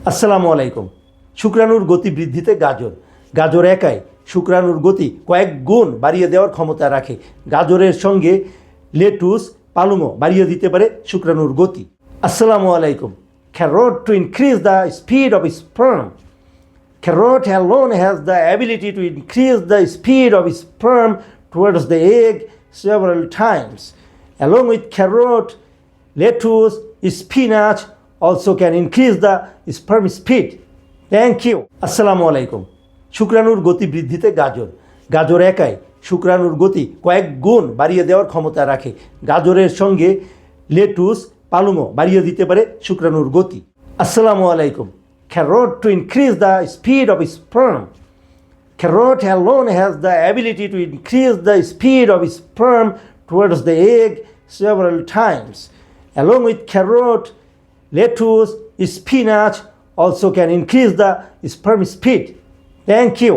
আসসালামু আলাইকুম। শুক্রাণুর গতি বৃদ্ধিতে গাজর। গাজর একাই শুক্রাণুর গতি কয়েক গুণ বাড়িয়ে দেওয়ার ক্ষমতা রাখে। গাজরের সঙ্গে লেটুস, পালংও বাড়িয়ে দিতে পারে শুক্রাণুর গতি। আসসালামু আলাইকুম। Carrot to increase the speed of sperm. Carrot alone has the ability to increase the speed of sperm towards the egg several times. Along with carrot, lettuce, spinach also can increase the sperm speed. Thank you. আসসালামু আলাইকুম। শুক্রাণুর গতি বৃদ্ধিতে গাজর। গাজর একাই শুক্রাণুর গতি কয়েক গুণ বাড়িয়ে দেওয়ার ক্ষমতা রাখে। গাজরের সঙ্গে লেটুস, পালংও বাড়িয়ে দিতে পারে শুক্রাণুর গতি। আসসালামু আলাইকুম। Carrot to increase the speed of sperm. Carrot alone has the ability to increase the speed of sperm towards the egg several times. Along with carrot, lettuce, spinach also can increase the sperm speed. Thank you.